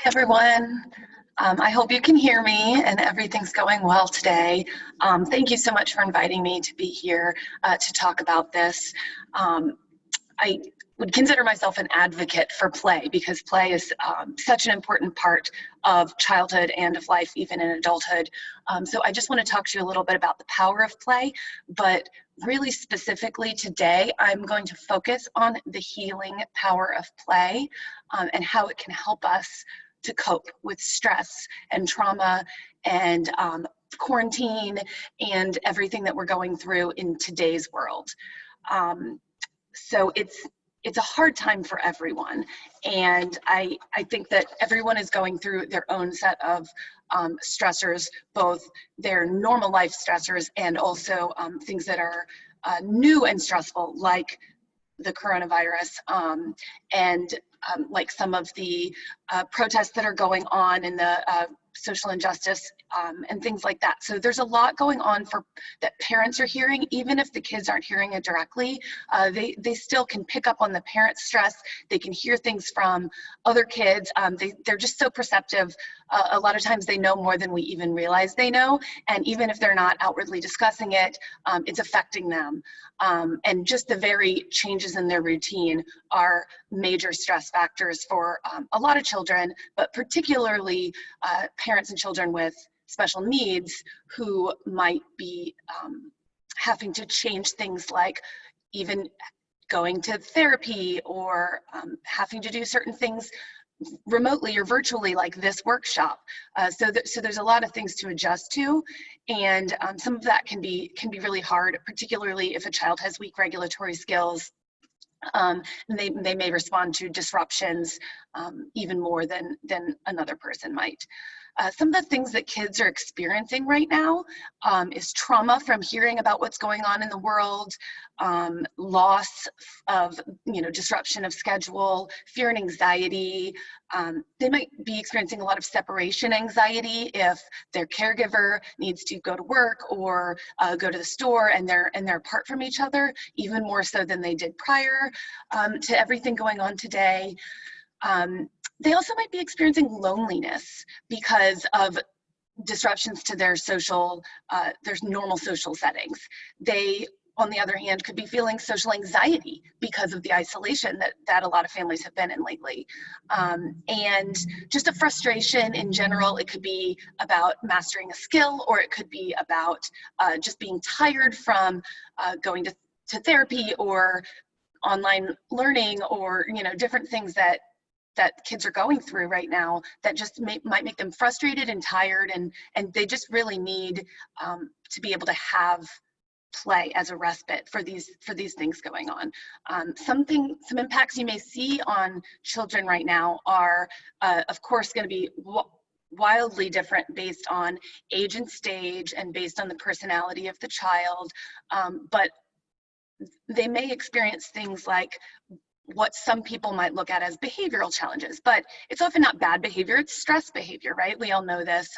Everyone. I hope you can hear me and everything's going well today. Thank you so much for inviting me to be here to talk about this. I would consider myself an advocate for play because play is such an important part of childhood and of life, even in adulthood. So I just want to talk to you a little bit about the power of play, but really specifically today, I'm going to focus on the healing power of play and how it can help us to cope with stress and trauma and quarantine and everything that we're going through in today's world. So it's a hard time for everyone. And I think that everyone is going through their own set of stressors, both their normal life stressors and also things that are new and stressful, like the coronavirus and like some of the protests that are going on in the social injustice and things like that. So there's a lot going on that parents are hearing, even if the kids aren't hearing it directly. They still can pick up on the parents' stress. They can hear things from other kids. They're just so perceptive. A lot of times they know more than we even realize they know. And even if they're not outwardly discussing it, it's affecting them. And just the very changes in their routine are major stress factors for a lot of children, but particularly parents and children with special needs who might be having to change things like even going to therapy or having to do certain things remotely or virtually, like this workshop. So there's a lot of things to adjust to, and some of that can be really hard, particularly if a child has weak regulatory skills. And they may respond to disruptions even more than another person might. Some of the things that kids are experiencing right now is trauma from hearing about what's going on in the world, loss of, disruption of schedule, fear and anxiety. They might be experiencing a lot of separation anxiety if their caregiver needs to go to work or go to the store and they're apart from each other, even more so than they did prior to everything going on today. They also might be experiencing loneliness because of disruptions to their normal social settings. They, on the other hand, could be feeling social anxiety because of the isolation that a lot of families have been in lately. And just a frustration in general. It could be about mastering a skill, or it could be about just being tired from going to therapy or online learning, or different things that kids are going through right now that just might make them frustrated and tired, and they just really need to be able to have play as a respite for these things going on. Some impacts you may see on children right now are of course going to be wildly different based on age and stage and based on the personality of the child, but they may experience things like what some people might look at as behavioral challenges, but it's often not bad behavior, it's stress behavior, right? We all know this,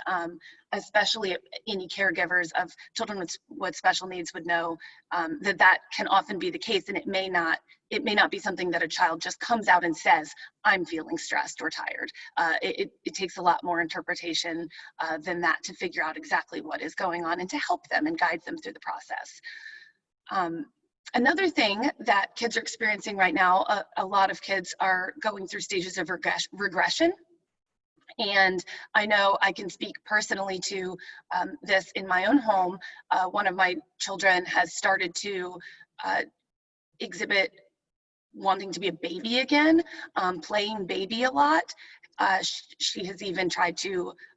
especially any caregivers of children with special needs would know that can often be the case, and it may not be something that a child just comes out and says, I'm feeling stressed or tired. It takes a lot more interpretation than that to figure out exactly what is going on and to help them and guide them through the process. Another thing that kids are experiencing right now, a lot of kids are going through stages of regression. And I know I can speak personally to this in my own home. One of my children has started to exhibit wanting to be a baby again, playing baby a lot. She has even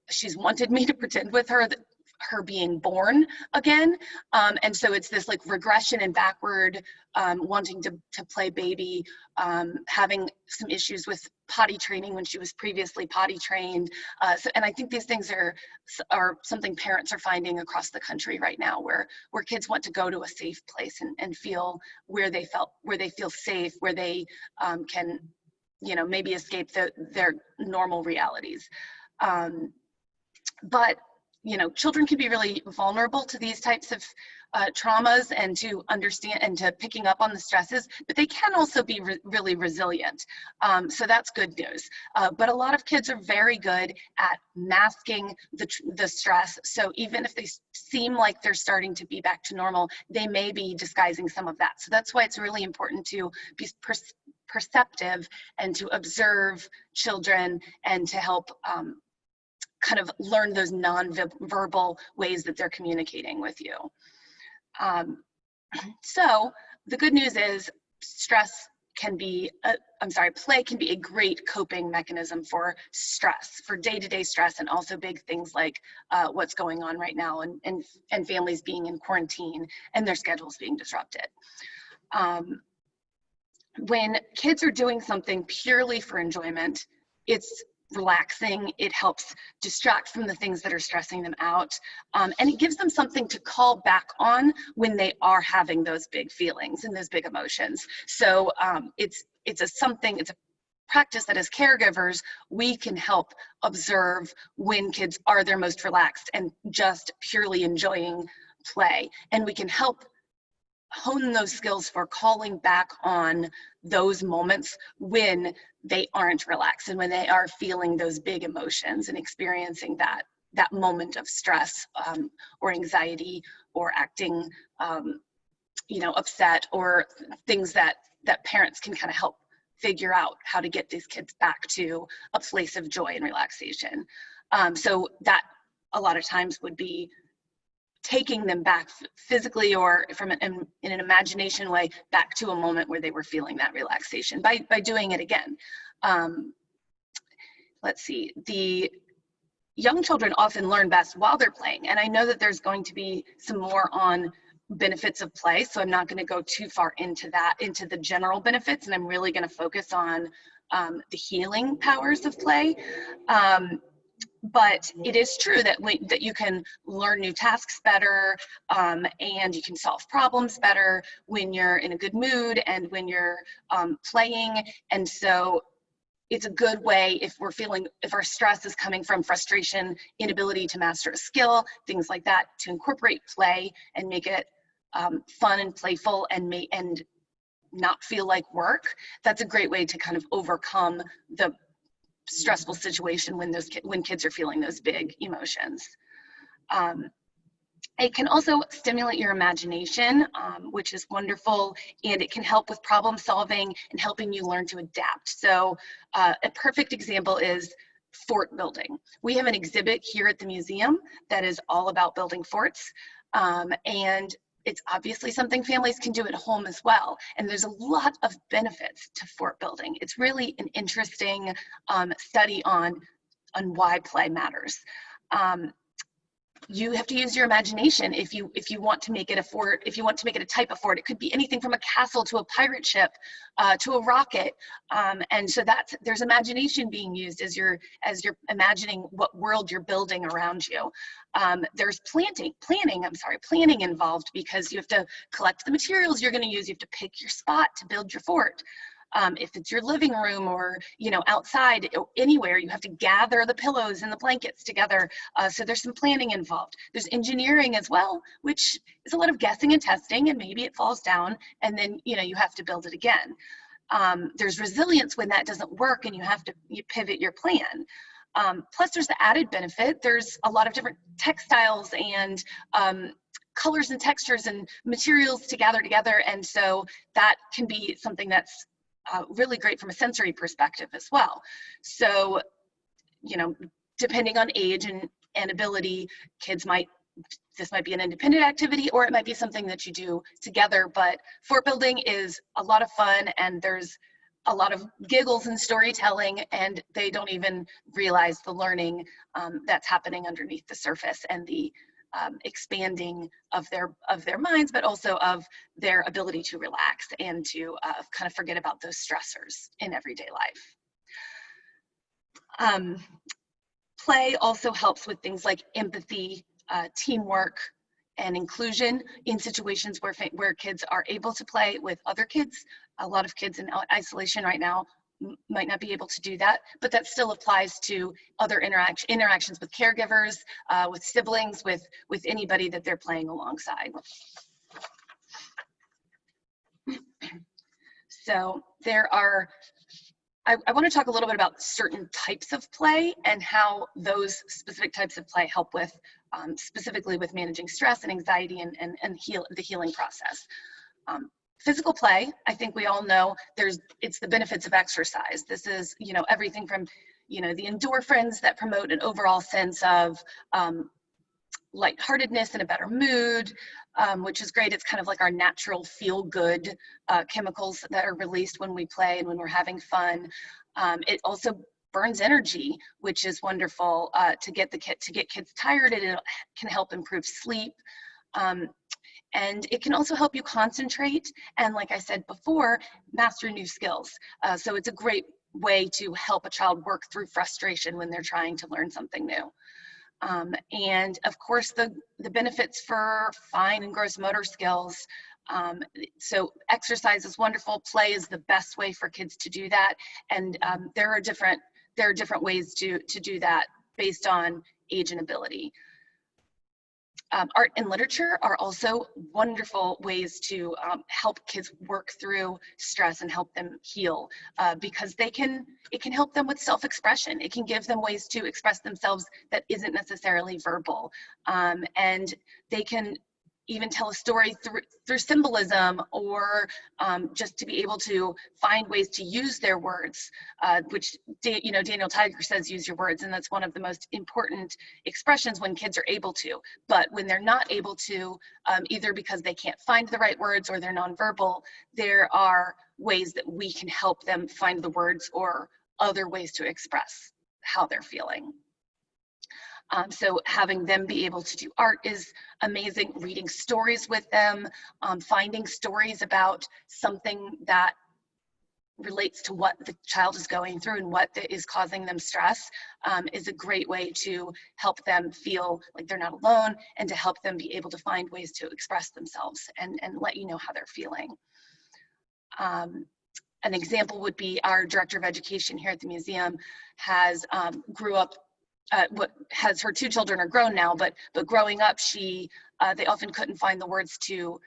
she's wanted me to pretend with her that her being born again, and so it's this like regression and backward wanting to play baby, having some issues with potty training when she was previously potty trained, and I think these things are something parents are finding across the country right now, where kids want to go to a safe place and feel where they feel safe, where they can maybe escape their normal realities, but children can be really vulnerable to these types of traumas and to understand and to picking up on the stresses, but they can also be really resilient. So that's good news. But a lot of kids are very good at masking the stress. So even if they seem like they're starting to be back to normal, they may be disguising some of that. So that's why it's really important to be perceptive and to observe children and to help kind of learn those non-verbal ways that they're communicating with you. So the good news is play can be a great coping mechanism for stress, for day-to-day stress, and also big things like what's going on right now and families being in quarantine and their schedules being disrupted. When kids are doing something purely for enjoyment, it's relaxing, it helps distract from the things that are stressing them out, and it gives them something to call back on when they are having those big feelings and those big emotions. So it's a practice that as caregivers, we can help observe when kids are their most relaxed and just purely enjoying play, and we can help hone those skills for calling back on those moments when they aren't relaxed and when they are feeling those big emotions and experiencing that moment of stress or anxiety or acting upset, or things that parents can kind of help figure out how to get these kids back to a place of joy and relaxation. So that a lot of times would be taking them back physically or in an imagination way back to a moment where they were feeling that relaxation by doing it again. Let's see, the young children often learn best while they're playing, and I know that there's going to be some more on benefits of play, so I'm not going to go too far into the general benefits, and I'm really going to focus on the healing powers of play. But it is true that you can learn new tasks better, and you can solve problems better when you're in a good mood and when you're playing. And so it's a good way if our stress is coming from frustration, inability to master a skill, things like that, to incorporate play and make it fun and playful and not feel like work. That's a great way to kind of overcome the stressful situation when kids are feeling those big emotions. It can also stimulate your imagination, which is wonderful, and it can help with problem solving and helping you learn to adapt. So a perfect example is fort building. We have an exhibit here at the museum that is all about building forts, and it's obviously something families can do at home as well. And there's a lot of benefits to fort building. It's really an interesting study on why play matters. You have to use your imagination if you want to make it a fort, if you want to make it a type of fort. It could be anything from a castle to a pirate ship to a rocket, and so there's imagination being used as you're imagining what world you're building around you. There's planning involved, because you have to collect the materials you're going to use. You have to pick your spot to build your fort. If it's your living room or outside, anywhere, you have to gather the pillows and the blankets together. So there's some planning involved. There's engineering as well, which is a lot of guessing and testing, and maybe it falls down and then you have to build it again. There's resilience when that doesn't work and you pivot your plan. Plus there's the added benefit. There's a lot of different textiles and colors and textures and materials to gather together, and so that can be something that's really great from a sensory perspective as well. So, depending on age and ability, this might be an independent activity, or it might be something that you do together. But fort building is a lot of fun, and there's a lot of giggles and storytelling, and they don't even realize the learning that's happening underneath the surface, and the expanding of their minds, but also of their ability to relax and to kind of forget about those stressors in everyday life. Play also helps with things like empathy, teamwork, and inclusion in situations where kids are able to play with other kids. A lot of kids in isolation right now might not be able to do that, but that still applies to other interactions with caregivers, with siblings, with anybody that they're playing alongside. So there are, I want to talk a little bit about certain types of play and how those specific types of play help with, specifically with managing stress and anxiety and the healing process. Physical play, I think we all know it's the benefits of exercise. This is, everything from, the endorphins that promote an overall sense of lightheartedness and a better mood, which is great. It's kind of like our natural feel-good chemicals that are released when we play and when we're having fun. It also burns energy, which is wonderful to get kids tired, and it can help improve sleep. And it can also help you concentrate and, like I said before, master new skills. So it's a great way to help a child work through frustration when they're trying to learn something new. And of course, the benefits for fine and gross motor skills. So exercise is wonderful. Play is the best way for kids to do that. And there are different ways to do that based on age and ability. Art and literature are also wonderful ways to help kids work through stress and help them heal, because it can help them with self-expression. It can give them ways to express themselves that isn't necessarily verbal, and they can even tell a story through symbolism, or just to be able to find ways to use their words, which Daniel Tiger says, use your words, and that's one of the most important expressions when kids are able to. But when they're not able to, either because they can't find the right words or they're nonverbal, there are ways that we can help them find the words or other ways to express how they're feeling. So having them be able to do art is amazing. Reading stories with them, finding stories about something that relates to what the child is going through and what is causing them stress, is a great way to help them feel like they're not alone, and to help them be able to find ways to express themselves and let you know how they're feeling. An example would be our director of education here at the museum has grew up, her 2 children are grown now, but growing up, they often couldn't find the words to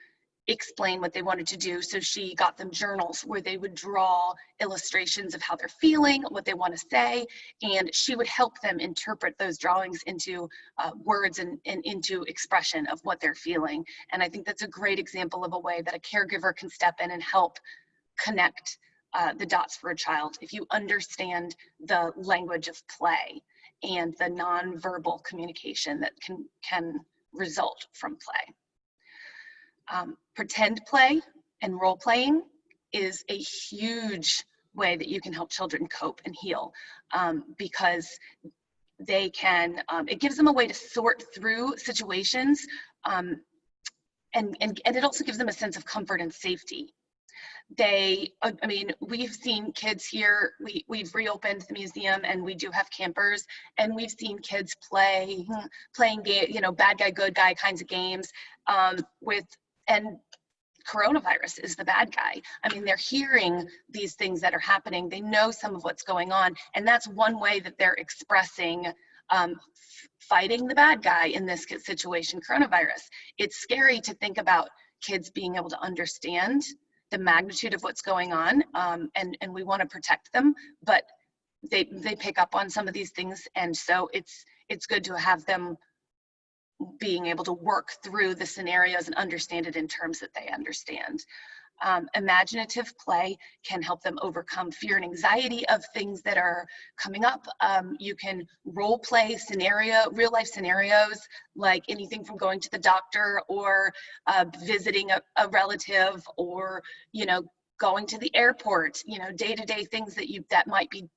explain what they wanted to do. So she got them journals where they would draw illustrations of how they're feeling, what they want to say, and she would help them interpret those drawings into words and into expression of what they're feeling. And I think that's a great example of a way that a caregiver can step in and help connect the dots for a child if you understand the language of play and the nonverbal communication that can result from play. Pretend play and role playing is a huge way that you can help children cope and heal, because they can, it gives them a way to sort through situations, and it also gives them a sense of comfort and safety. We've seen kids here, we've reopened the museum and we do have campers, and we've seen kids playing bad guy, good guy kinds of games, and coronavirus is the bad guy. I mean, they're hearing these things that are happening. They know some of what's going on, and that's one way that they're expressing fighting the bad guy in this situation, coronavirus. It's scary to think about kids being able to understand the magnitude of what's going on, and we want to protect them, but they pick up on some of these things, and so it's good to have them being able to work through the scenarios and understand it in terms that they understand. Imaginative play can help them overcome fear and anxiety of things that are coming up. You can role play real life scenarios, like anything from going to the doctor or visiting a relative, or going to the airport. Day-to-day things that might be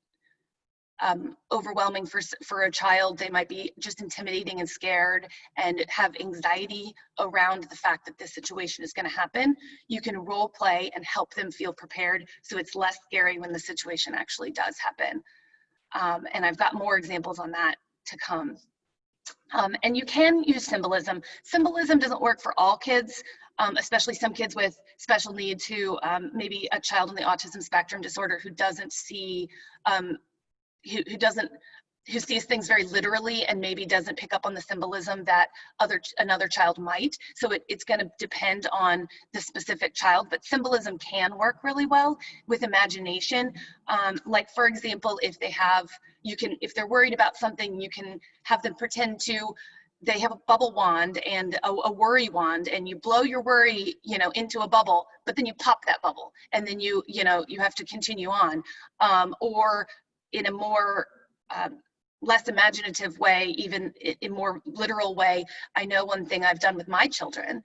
overwhelming for a child. They might be just intimidating and scared and have anxiety around the fact that this situation is going to happen. You can role play and help them feel prepared, so it's less scary when the situation actually does happen. And I've got more examples on that to come. And you can use symbolism. Symbolism doesn't work for all kids. especially some kids with special needs who maybe a child on the autism spectrum disorder who doesn't see, who sees things very literally and maybe doesn't pick up on the symbolism that another child might. So it's going to depend on the specific child, but symbolism can work really well with imagination. Like for example, if they're worried about something, you can have them pretend they have a bubble wand and a worry wand, and you blow your worry, into a bubble, but then you pop that bubble, and then you have to continue on. Or in a more less imaginative way, even in more literal way, I know one thing I've done with my children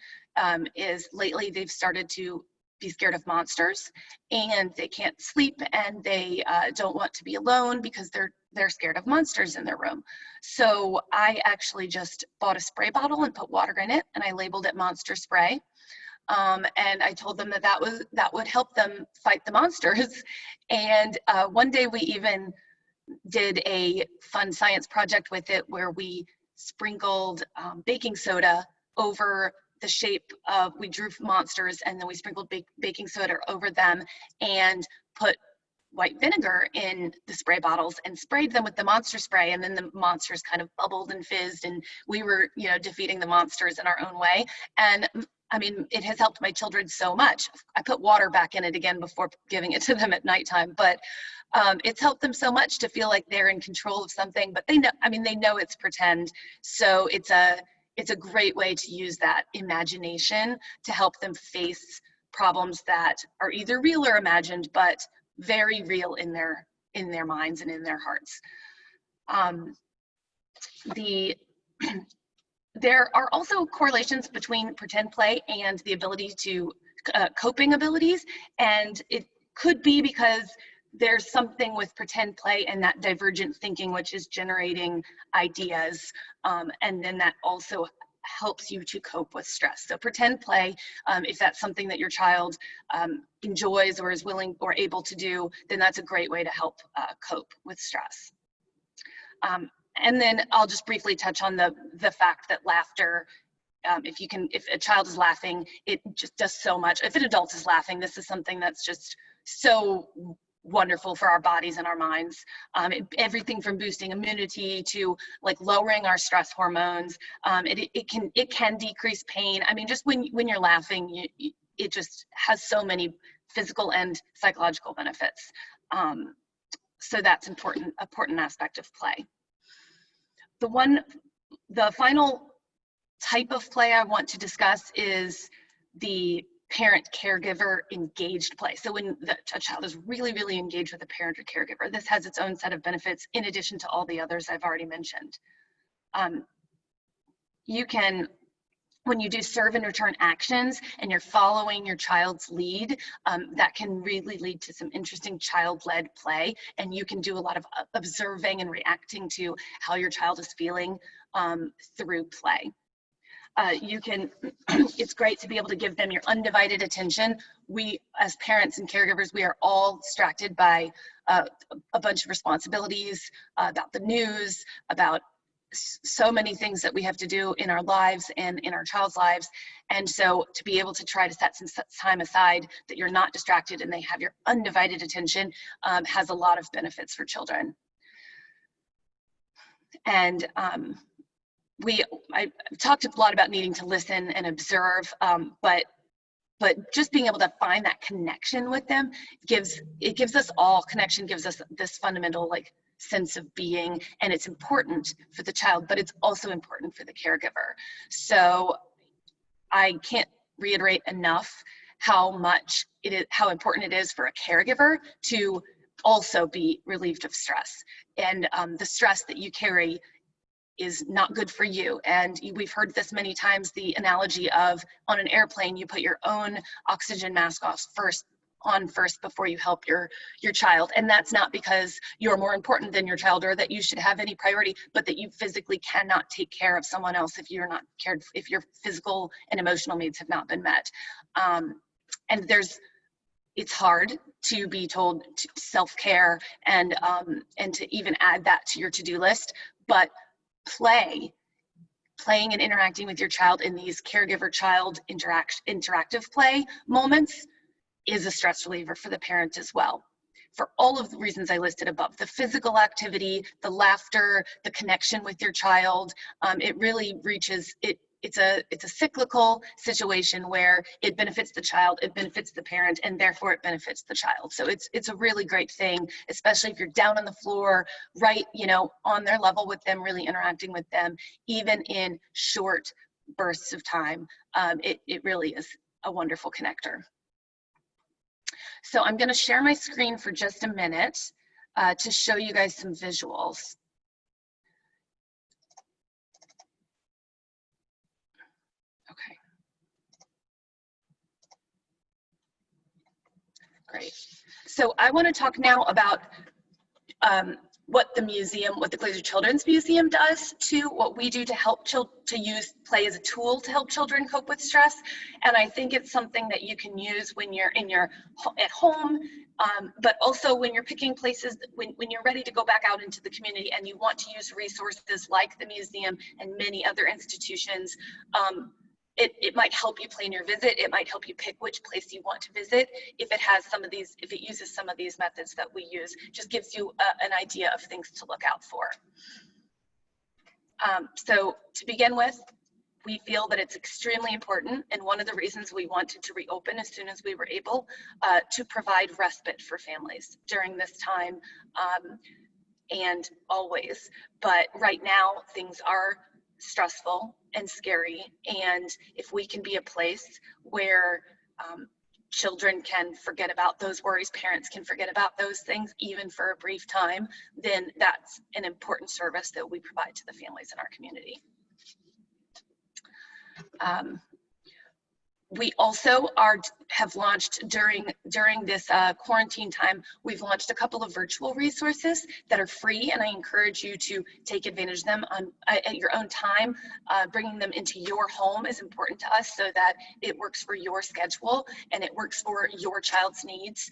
is lately they've started to be scared of monsters, and they can't sleep, and they don't want to be alone because they're scared of monsters in their room. So I actually just bought a spray bottle and put water in it, and I labeled it monster spray. And I told them that would help them fight the monsters. And one day we even did a fun science project with it where we sprinkled baking soda over the shape of, we drew monsters, and then we sprinkled baking soda over them and put white vinegar in the spray bottles and sprayed them with the monster spray, and then the monsters kind of bubbled and fizzed, and we were defeating the monsters in our own way. And I mean, it has helped my children so much. I put water back in it again before giving it to them at nighttime, but it's helped them so much to feel like they're in control of something, but they know it's pretend. So it's a great way to use that imagination to help them face problems that are either real or imagined, but very real in their minds and in their hearts. There are also correlations between pretend play and the ability to coping abilities, and it could be because there's something with pretend play and that divergent thinking, which is generating ideas, and then that also helps you to cope with stress. So pretend play, if that's something that your child enjoys or is willing or able to do, then that's a great way to help cope with stress. And then I'll just briefly touch on the fact that laughter, if a child is laughing, it just does so much. If an adult is laughing, this is something that's just so wonderful for our bodies and our minds. Everything from boosting immunity to like lowering our stress hormones. It can decrease pain. I mean, just when you're laughing, it just has so many physical and psychological benefits. So that's important aspect of play. The final type of play I want to discuss is the parent caregiver engaged play. So when a child is really, really engaged with a parent or caregiver, this has its own set of benefits in addition to all the others I've already mentioned. You can, when you do serve and return actions and you're following your child's lead, that can really lead to some interesting child-led play, and you can do a lot of observing and reacting to how your child is feeling through play. It's great to be able to give them your undivided attention. We, as parents and caregivers, we are all distracted by a bunch of responsibilities about the news, about so many things that we have to do in our lives and in our child's lives. And so to be able to try to set some time aside that you're not distracted and they have your undivided attention has a lot of benefits for children. And I talked a lot about needing to listen and observe, but just being able to find that connection with them gives us all, connection gives us this fundamental sense of being, and it's important for the child, but it's also important for the caregiver. So I can't reiterate enough how important it is for a caregiver to also be relieved of stress. And the stress that you carry is not good for you. And we've heard this many times, the analogy of on an airplane, you put your own oxygen mask on first before you help your child. And that's not because you're more important than your child or that you should have any priority, but that you physically cannot take care of someone else if you're not cared, if your physical and emotional needs have not been met. And it's hard to be told to self-care and to even add that to your to-do list, but play playing and interacting with your child in these caregiver-child interactive play moments is a stress reliever for the parent as well. For all of the reasons I listed above, the physical activity, the laughter, the connection with your child, it really reaches, it's a cyclical situation where it benefits the child, it benefits the parent, and therefore it benefits the child. So it's a really great thing, especially if you're down on the floor, right, on their level with them, really interacting with them, even in short bursts of time. It really is a wonderful connector. So I'm going to share my screen for just a minute to show you guys some visuals. Okay. Great. So I want to talk now about what the Glazer Children's Museum does to what we do to help use play as a tool to help children cope with stress. And I think it's something that you can use when you're at home, but also when you're picking places, when you're ready to go back out into the community and you want to use resources like the museum and many other institutions. It might help you plan your visit. It might help you pick which place you want to visit. If it uses some of these methods that we use, just gives you an idea of things to look out for. So to begin with, we feel that it's extremely important, and one of the reasons we wanted to reopen as soon as we were able to provide respite for families during this time and always. But right now, things are stressful and scary, and if we can be a place where children can forget about those worries, parents can forget about those things even for a brief time, then that's an important service that we provide to the families in our community. We also have launched during this quarantine time, we've launched a couple of virtual resources that are free, and I encourage you to take advantage of them at your own time. Bringing them into your home is important to us so that it works for your schedule and it works for your child's needs,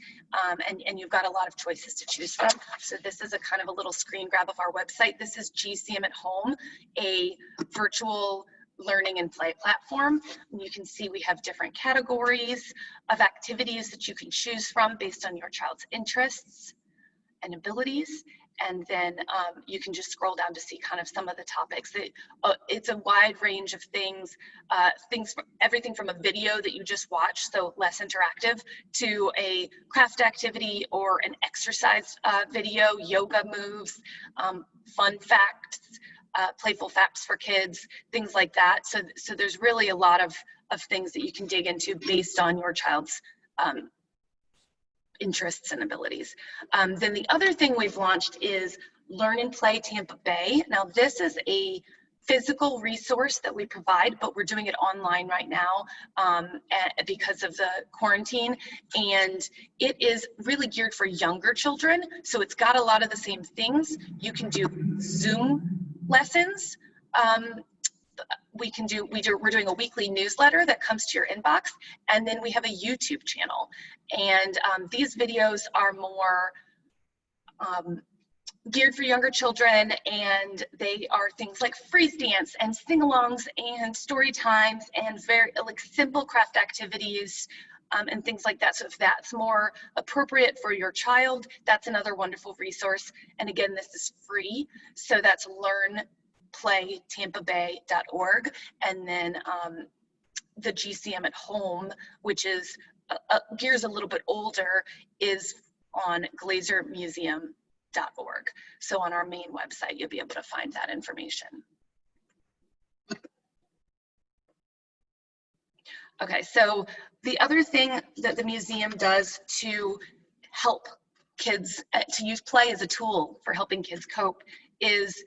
and you've got a lot of choices to choose from. So this is a kind of a little screen grab of our website. This is GCM at Home, a virtual learning and play platform. And you can see we have different categories of activities that you can choose from based on your child's interests and abilities. And then you can just scroll down to see kind of some of the topics. It's a wide range of things, everything from a video that you just watched, so less interactive, to a craft activity or an exercise video, yoga moves, fun facts, playful facts for kids, things like that. So there's really a lot of things that you can dig into based on your child's interests and abilities. Then the other thing we've launched is Learn and Play Tampa Bay. Now this is a physical resource that we provide, but we're doing it online right now because of the quarantine, and it is really geared for younger children. So it's got a lot of the same things. You can do Zoom lessons. We're doing a weekly newsletter that comes to your inbox, and then we have a YouTube channel. And these videos are more geared for younger children, and they are things like freeze dance and sing-alongs and story times and very simple craft activities and things like that. So if that's more appropriate for your child, that's another wonderful resource. And again, this is free. So that's learnplaytampabay.org. And then the GCM at Home, which is gears a little bit older, is on glazermuseum.org. So on our main website, you'll be able to find that information. Okay, so the other thing that the museum does to help kids, to use play as a tool for helping kids cope, is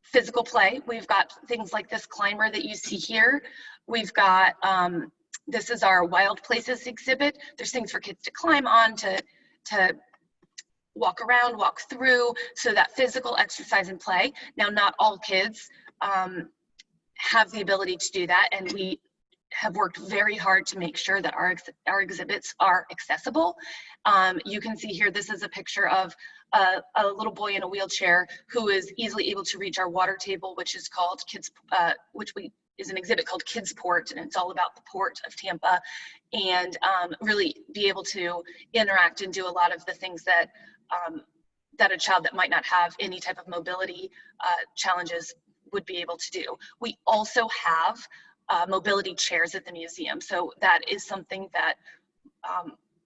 physical play. We've got things like this climber that you see here. We've got, this is our Wild Places exhibit. There's things for kids to climb on, to walk around, walk through, so that physical exercise and play. Now, not all kids have the ability to do that, and we have worked very hard to make sure that our exhibits are accessible. You can see here, this is a picture of a little boy in a wheelchair who is easily able to reach our water table, which is called is an exhibit called Kids Port, and it's all about the port of Tampa, and really be able to interact and do a lot of the things that that a child that might not have any type of mobility challenges would be able to do. We also have mobility chairs at the museum, so that is something that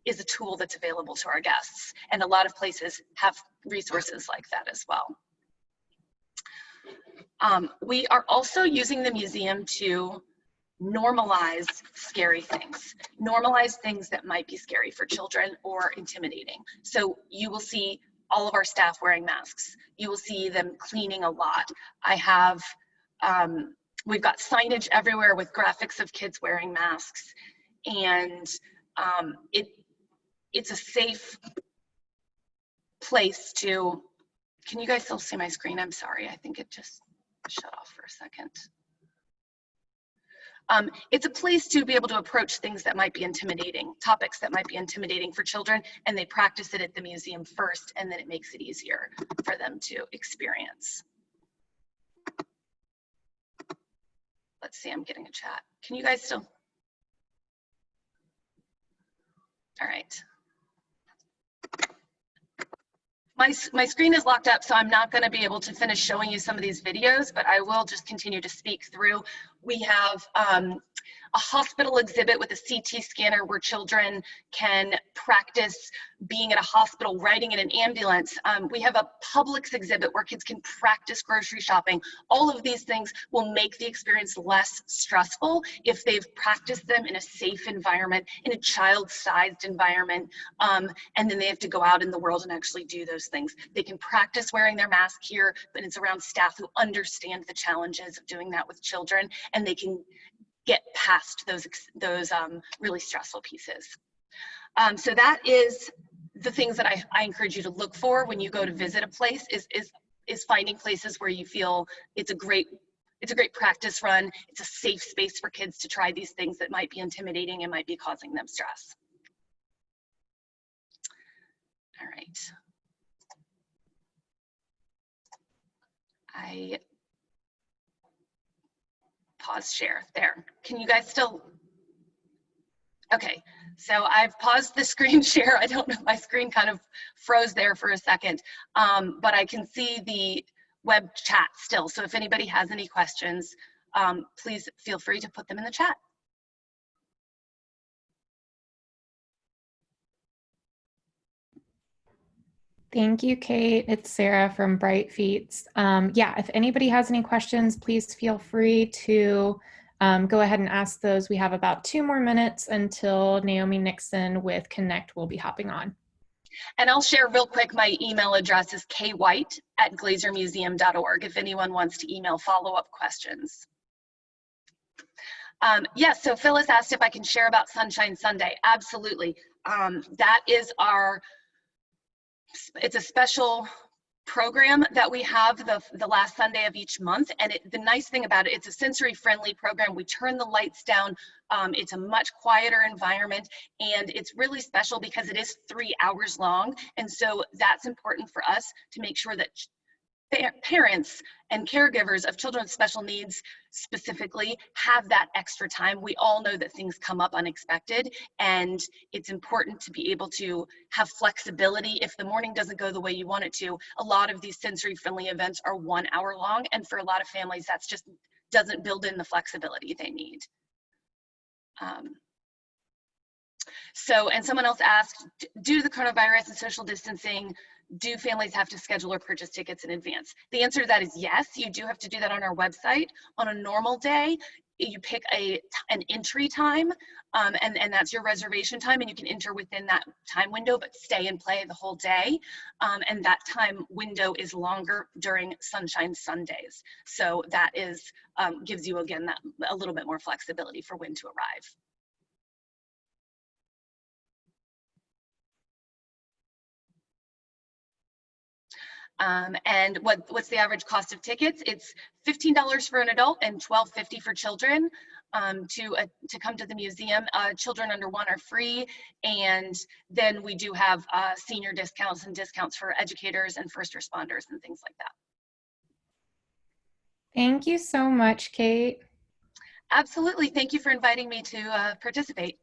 is a tool that's available to our guests, and a lot of places have resources like that as well. We are also using the museum to normalize scary things, normalize things that might be scary for children or intimidating. So you will see all of our staff wearing masks. You will see them cleaning a lot. I have, we've got signage everywhere with graphics of kids wearing masks, and it's a safe place to, can you guys still see my screen? I'm sorry, I think it just shut off for a second. It's a place to be able to approach things that might be intimidating, topics that might be intimidating for children, and they practice it at the museum first, and then it makes it easier for them to experience. Let's see, I'm getting a chat. Can you guys still? All right. My screen is locked up, so I'm not going to be able to finish showing you some of these videos, but I will just continue to speak through. We have a hospital exhibit with a CT scanner where children can practice being at a hospital, riding in an ambulance. We have a Publix exhibit where kids can practice grocery shopping. All of these things will make the experience less stressful if they've practiced them in a safe environment, in a child-sized environment, and then they have to go out in the world and actually do those things. They can practice wearing their mask here, but it's around staff who understand the challenges of doing that with children, and they can get past those really stressful pieces. So that is the things that I encourage you to look for when you go to visit a place, is finding places where you feel it's a great practice run. It's a safe space for kids to try these things that might be intimidating and might be causing them stress. All right. I pause share there. Can you guys still? Okay, so I've paused the screen share. I don't know, my screen kind of froze there for a second, but I can see the web chat still. So if anybody has any questions, please feel free to put them in the chat. Thank you, Kate. It's Sarah from Bright Feets. Yeah, if anybody has any questions, please feel free to go ahead and ask those. We have about 2 more minutes until Naomi Nixon with Connect will be hopping on. And I'll share real quick, my email address is kwhite@glazermuseum.org if anyone wants to email follow-up questions. Yes, so Phyllis asked if I can share about Sunshine Sunday. Absolutely. That is it's a special program that we have the last Sunday of each month, and the nice thing about it, it's a sensory friendly program. We turn the lights down. It's a much quieter environment, and it's really special because it is 3 hours long, and so that's important for us to make sure that parents and caregivers of children with special needs specifically have that extra time. We all know that things come up unexpected, and it's important to be able to have flexibility if the morning doesn't go the way you want it to. A lot of these sensory friendly events are 1 hour long, and for a lot of families that's just doesn't build in the flexibility they need. And someone else asked, due to the coronavirus and social distancing, do families have to schedule or purchase tickets in advance? The answer to that is yes. You do have to do that on our website. On a normal day, you pick an entry time, and that's your reservation time, and you can enter within that time window, but stay and play the whole day. And that time window is longer during Sunshine Sundays. So that is gives you, again, that a little bit more flexibility for when to arrive. And what's the average cost of tickets? It's $15 for an adult and $12.50 for children to come to the museum. Children under 1 are free, and then we do have senior discounts and discounts for educators and first responders and things like that. Thank you so much, Kate. Absolutely. Thank you for inviting me to participate.